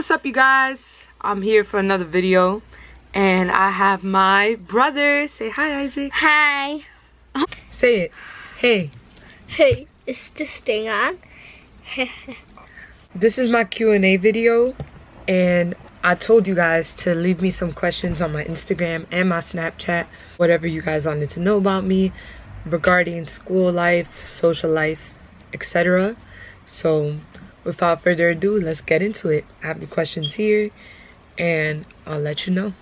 What's up, you guys? I'm here for another video, and I have my brother. Say hi, Isaac. Hi. Say it. Hey. Hey, is this thing on? This is my Q&A video, and I told you guys to leave me some questions on my Instagram and my Snapchat, whatever you guys wanted to know about me regarding school life, social life, etc. So without further ado, let's get into it. I have the questions here and I'll let you know.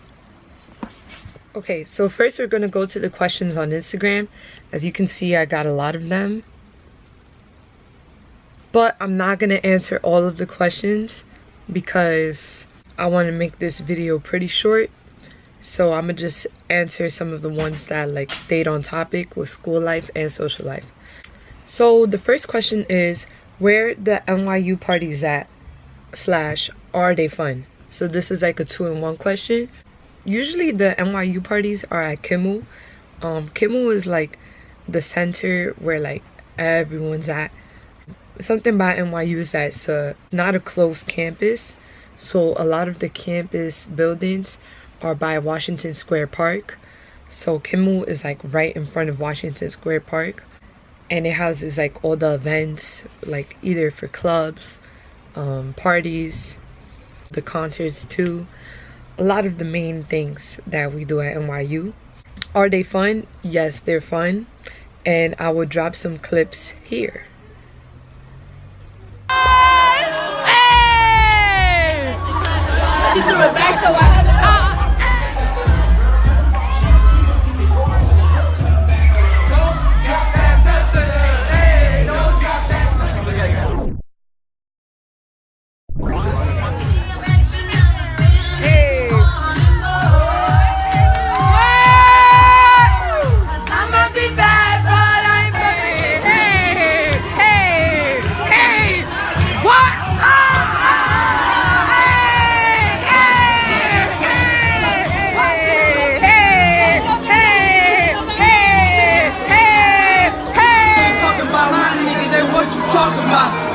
Okay, so first we're going to go to the questions on Instagram. As you can see, I got a lot of them, but I'm not going to answer all of the questions because I want to make this video pretty short. So I'm going to just answer some of the ones that like stayed on topic with school life and social life. So the first question is, where the NYU parties at / are they fun? So this is like a 2-in-1 question. Usually the NYU parties are at Kimmel. Kimmel is like the center where like everyone's at. Something about NYU is that it's not a closed campus, so a lot of the campus buildings are by Washington Square Park. So Kimmel is like right in front of Washington Square Park, and it houses like all the events, like either for clubs, parties, the concerts too. A lot of the main things that we do at NYU. Are they fun? Yes, they're fun, and I will drop some clips here. Hey! She threw it back, so I had to.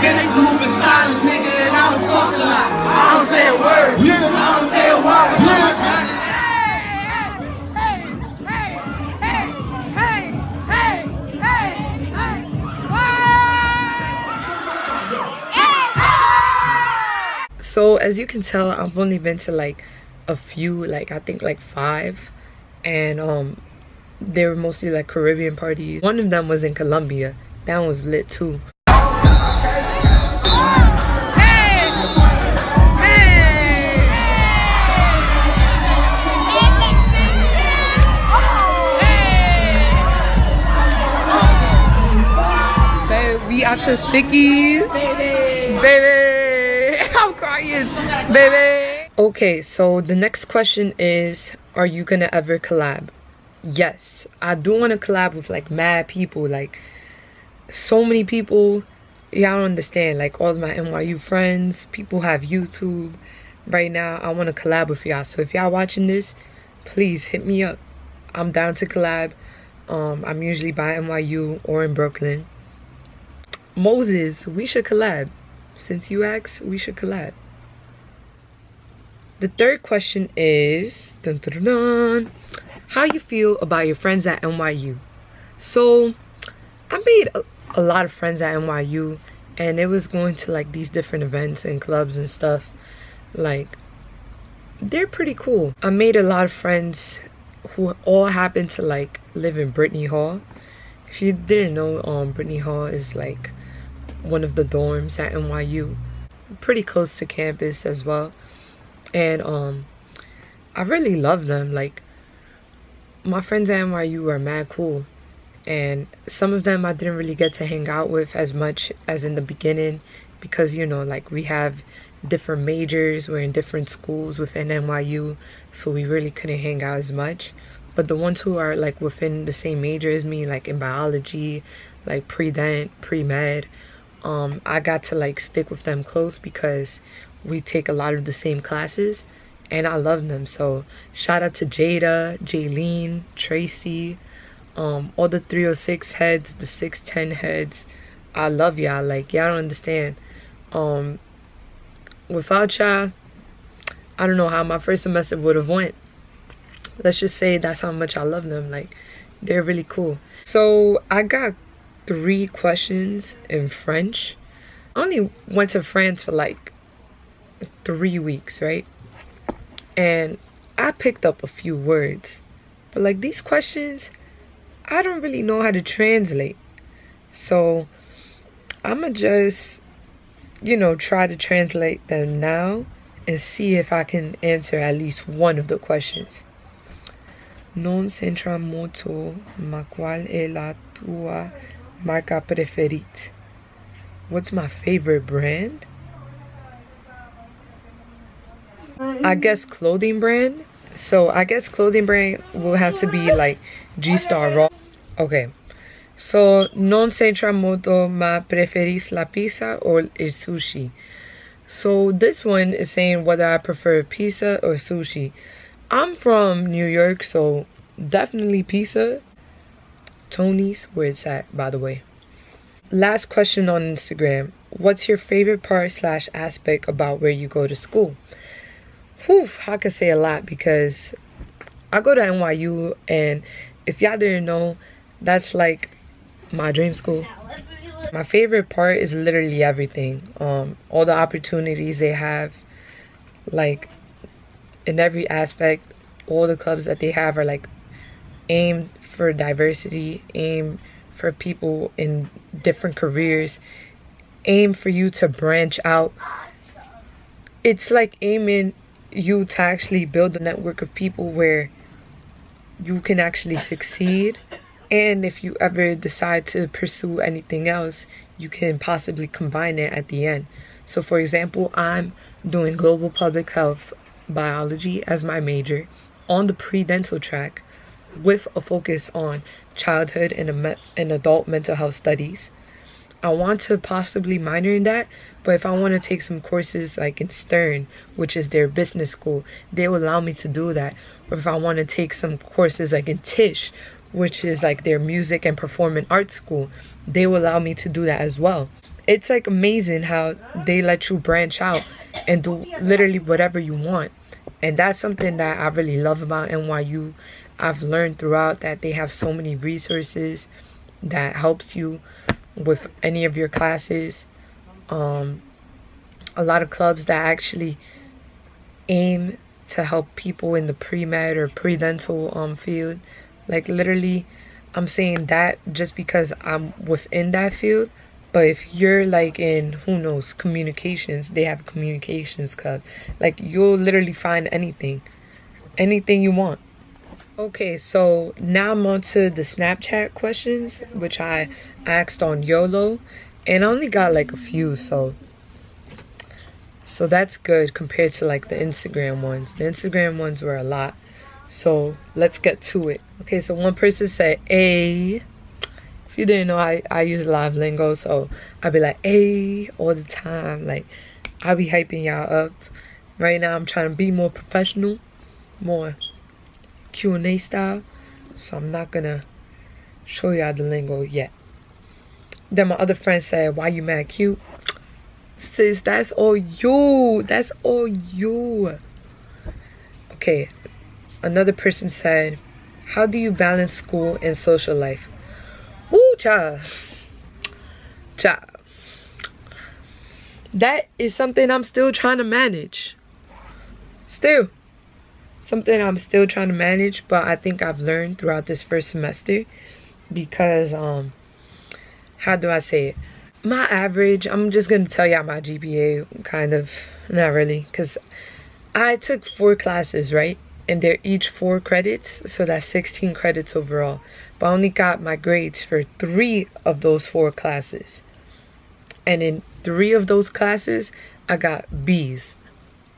Niggas moving silence, nigga, and I don't talk a lot. I don't say a word. I don't say a word. So as you can tell, I've only been to like a few, like I think like 5, and they were mostly like Caribbean parties. One of them was in Colombia. That one was lit too. We out to Stickies, baby. I'm crying, baby. Okay, so the next question is, are you gonna ever collab? Yes, I do want to collab with like mad people, like so many people. Y'all don't understand, like all of my NYU friends, people have YouTube right now. I want to collab with y'all, so if y'all watching this, please hit me up. I'm down to collab. I'm usually by NYU or in Brooklyn. Moses, we should collab. Since you asked, we should collab. The third question is, dun, dun, dun, dun, how you feel about your friends at NYU? So I made a lot of friends at NYU, and it was going to like these different events and clubs and stuff. Like, they're pretty cool. I made a lot of friends who all happen to like live in Brittany Hall. If you didn't know, Brittany Hall is like one of the dorms at NYU, pretty close to campus as well. And I really love them. Like, my friends at NYU are mad cool, and some of them I didn't really get to hang out with as much as in the beginning because, you know, like we have different majors, we're in different schools within NYU, so we really couldn't hang out as much. But the ones who are like within the same major as me, like in biology, like pre-dent, pre-med, I got to like stick with them close because we take a lot of the same classes and I love them. So shout out to Jada, Jaylene, Tracy, all the 306 heads, the 610 heads. I love y'all. Like, y'all don't understand. Without y'all, I don't know how my first semester would have went. Let's just say that's how much I love them. Like, they're really cool. So I got 3 questions in French. I only went to France for like 3 weeks, right? And I picked up a few words, but like these questions, I don't really know how to translate. So I'ma just, you know, try to translate them now and see if I can answer at least one of the questions. Non c'entra molto, ma qual è la tua marca preferita? What's my favorite brand? I guess clothing brand. So I guess clothing brand will have to be like G-Star Raw. Okay. So non c'entra molto, ma preferís la pizza or el sushi? So this one is saying whether I prefer pizza or sushi. I'm from New York, so definitely pizza. Tony's, where it's at, by the way. Last question on Instagram. What's your favorite part / aspect about where you go to school? Whew, I could say a lot because I go to NYU, and if y'all didn't know, that's like my dream school. My favorite part is literally everything. All the opportunities they have, like in every aspect. All the clubs that they have are like aimed for diversity, aimed for people in different careers, aim for you to branch out. It's like aiming you to actually build a network of people where you can actually succeed, and if you ever decide to pursue anything else, you can possibly combine it at the end. So for example, I'm doing global public health biology as my major on the pre-dental track with a focus on childhood and adult mental health studies. I want to possibly minor in that, but if I want to take some courses like in Stern, which is their business school, they will allow me to do that. Or if I want to take some courses like in Tisch, which is like their music and performing arts school, they will allow me to do that as well. It's like amazing how they let you branch out and do literally whatever you want. And that's something that I really love about NYU. I've learned throughout that they have so many resources that helps you with any of your classes. A lot of clubs that actually aim to help people in the pre-med or pre-dental field. Like literally, I'm saying that just because I'm within that field. But if you're like in, who knows, communications, they have a communications club. Like you'll literally find anything you want. Okay, so now I'm on to the Snapchat questions, which I asked on YOLO, and I only got like a few, so that's good compared to like the Instagram ones. The Instagram ones were a lot, so let's get to it. Okay, so one person said, "Ay." If you didn't know, I use live lingo, so I'll be like, "Ay" all the time. Like, I'll be hyping y'all up. Right now, I'm trying to be more professional, more Q&A style, so I'm not gonna show y'all the lingo yet. Then my other friend said, "Why you mad cute?" Sis, that's all you. That's all you. Okay, another person said, "How do you balance school and social life?" Woo, child. That is something I'm still trying to manage. Something I'm still trying to manage, but I think I've learned throughout this first semester because, how do I say it? My average, I'm just going to tell y'all my GPA, kind of, not really, because I took 4 classes, right? And they're each 4 credits, so that's 16 credits overall. But I only got my grades for 3 of those 4 classes. And in 3 of those classes, I got B's.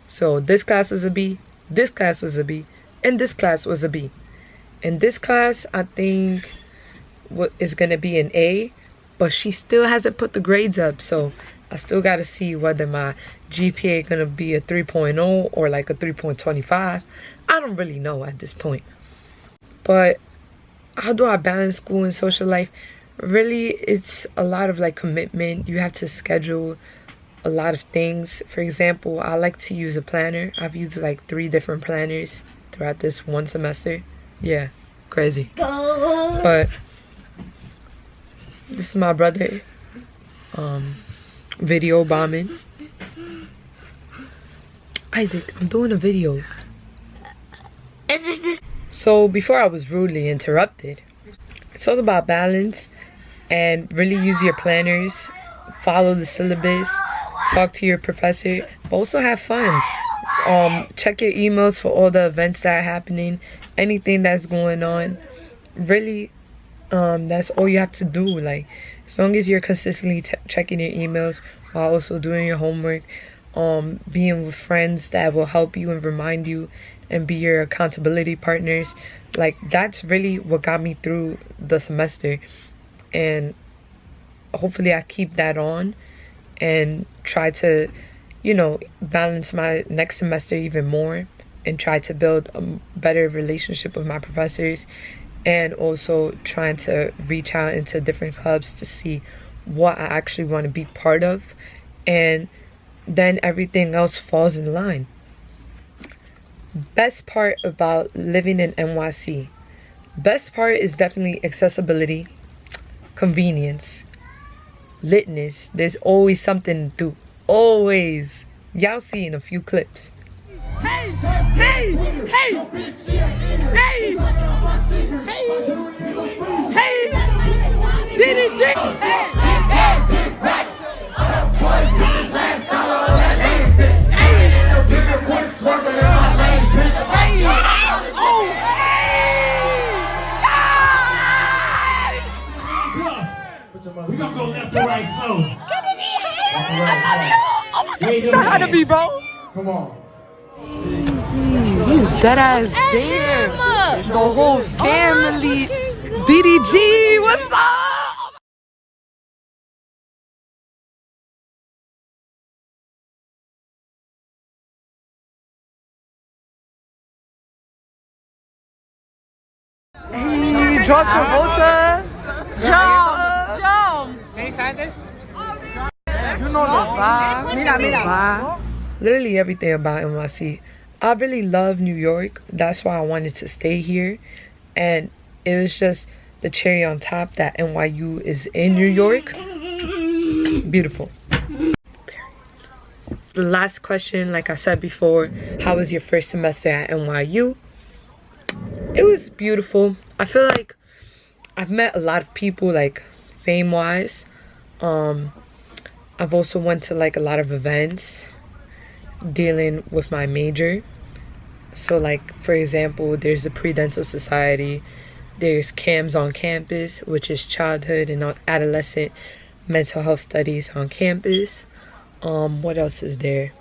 So this class was a B, this class was a B, and this class was a B. And this class, I think, is going to be an A, but she still hasn't put the grades up, so I still got to see whether my GPA going to be a 3.0 or like a 3.25. I don't really know at this point. But how do I balance school and social life? Really, it's a lot of like commitment. You have to schedule a lot of things. For example, I like to use a planner. I've used like 3 different planners throughout this one semester. Yeah, crazy. But this is my brother video bombing. Isaac, I'm doing a video. So before I was rudely interrupted, it's all about balance and really use your planners, follow the syllabus, talk to your professor, but also have fun. Check your emails for all the events that are happening, anything that's going on. Really, that's all you have to do. Like, as long as you're consistently checking your emails while also doing your homework, being with friends that will help you and remind you and be your accountability partners, like, that's really what got me through the semester. And hopefully I keep that on and try to, you know, balance my next semester even more and try to build a better relationship with my professors, and also trying to reach out into different clubs to see what I actually want to be part of, and then everything else falls in line. Best part about living in NYC. Best part is definitely accessibility, convenience, litness. There's always something to do. Always. Y'all see in a few clips. Hey! Hey! Hey! Hey! Hey! Hey! DDG! Hey! Hey! Big racks! Us boys get his last dollar on that lane, bitch. Hey! Bigger boys swerving in my lane, bitch. Hey! Oh! Hey! We gonna go left to right slow. I love you! Say hi to me, bro! Come on. He's dead ass there. The whole family. DDG, what's up? Hey, John Travolta. Jump. Can you sign this? You know the vibe. Mira. Literally everything about NYC. I really love New York. That's why I wanted to stay here. And it was just the cherry on top that NYU is in New York. Beautiful. The last question, like I said before, how was your first semester at NYU? It was beautiful. I feel like I've met a lot of people, like, fame-wise. I've also went to like a lot of events dealing with my major. So, like, for example, there's the Pre-Dental Society, there's CAMS on campus, which is childhood and adolescent mental health studies on campus. What else is there?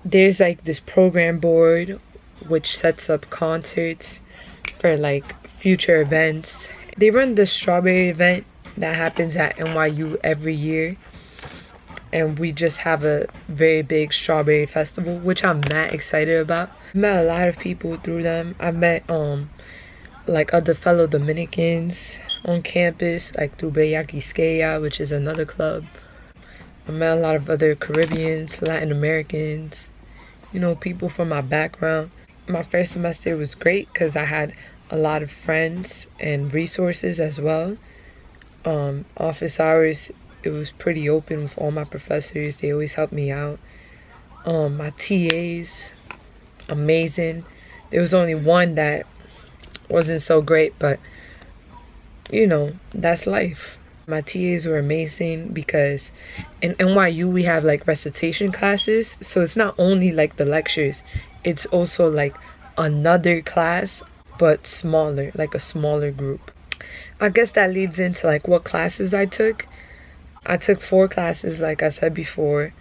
There's like this program board which sets up concerts for like future events. They run the strawberry event that happens at NYU every year, and we just have a very big strawberry festival, which I'm not excited about. I met a lot of people through them. I met like other fellow Dominicans on campus, like through Bellaquisqueya, which is another club. I met a lot of other Caribbeans, Latin Americans, you know, people from my background. My first semester was great because I had a lot of friends and resources as well. Office hours, it was pretty open with all my professors. They always helped me out. My TAs, amazing. There was only one that wasn't so great, but you know, that's life. My TAs were amazing because in NYU we have like recitation classes, so it's not only like the lectures, it's also like another class but smaller, like a smaller group. I guess that leads into like what classes I took. I took 4 classes, like I said before,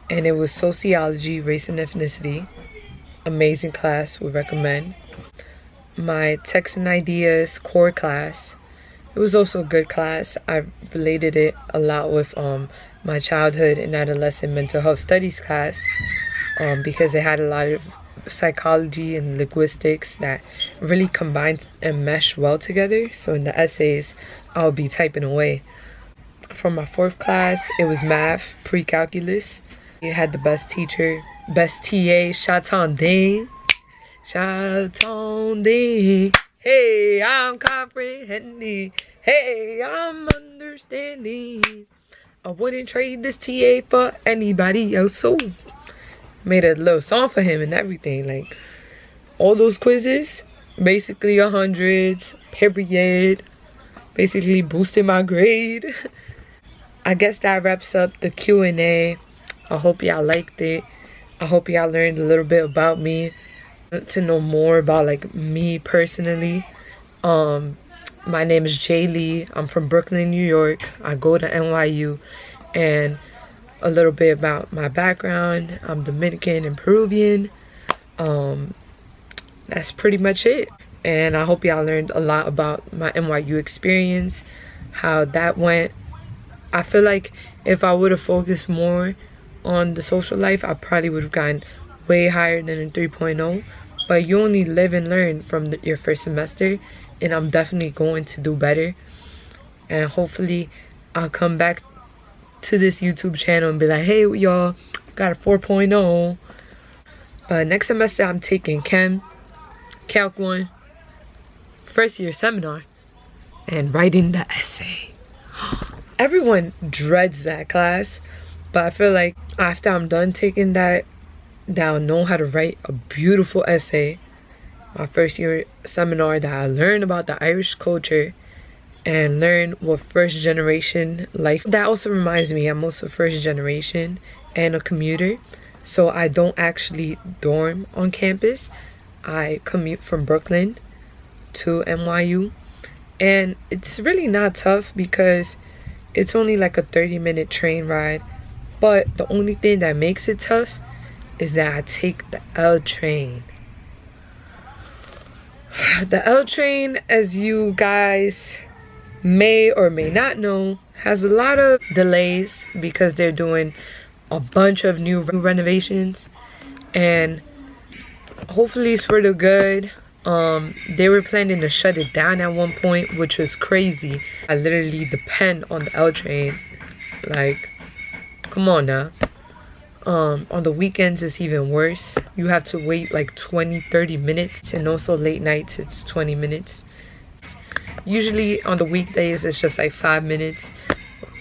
and it was sociology, race and ethnicity. Amazing class, would recommend. My text and ideas core class, it was also a good class. I related it a lot with my childhood and adolescent mental health studies class, because it had a lot of psychology and linguistics that really combined and meshed well together. So in the essays, I'll be typing away. for my 4th class, it was math, pre-calculus. We had the best teacher, best TA, Shatonding. Shatonding. Hey, I'm comprehending. Hey, I'm understanding. I wouldn't trade this TA for anybody else. So made a little song for him and everything. Like all those quizzes, basically 100s, period. Basically boosted my grade. I guess that wraps up the Q&A. I hope y'all liked it. I hope y'all learned a little bit about me, to know more about like me personally. My name is Jay Lee. I'm from Brooklyn, New York. I go to NYU. And a little bit about my background. I'm Dominican and Peruvian. That's pretty much it. And I hope y'all learned a lot about my NYU experience, how that went. I feel like if I would have focused more on the social life, I probably would have gotten way higher than a 3.0. But you only live and learn from your first semester, and I'm definitely going to do better. And hopefully I'll come back to this YouTube channel and be like, hey y'all, got a 4.0. Next semester I'm taking Chem, Calc 1, first year seminar, and writing the essay. Everyone dreads that class, but I feel like after I'm done taking that, I'll know how to write a beautiful essay. My first year seminar, that I learn about the Irish culture and learn what first generation life. That also reminds me, I'm also first generation and a commuter, so I don't actually dorm on campus. I commute from Brooklyn to NYU, and it's really not tough because it's only like a 30-minute train ride. But the only thing that makes it tough is that I take the L train. The L train, as you guys may or may not know, has a lot of delays because they're doing a bunch of new renovations, and hopefully it's for the good. They were planning to shut it down at one point, which was crazy. I literally depend on the L train. Like, come on now. On the weekends it's even worse. You have to wait like 20-30 minutes, and also late nights it's 20 minutes. Usually on the weekdays it's just like 5 minutes,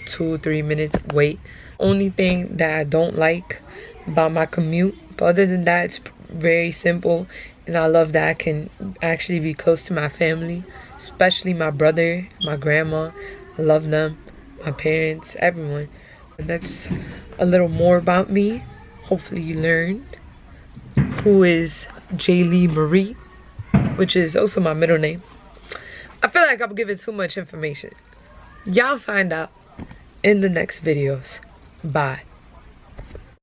2-3 minutes wait. Only thing that I don't like about my commute, but other than that it's very simple, and I love that I can actually be close to my family, especially my brother, my grandma. I love them, my parents, everyone. And that's a little more about me. Hopefully you learned who is Jaylee Marie, which is also my middle name. I feel like I'm giving too much information. Y'all find out in the next videos. Bye.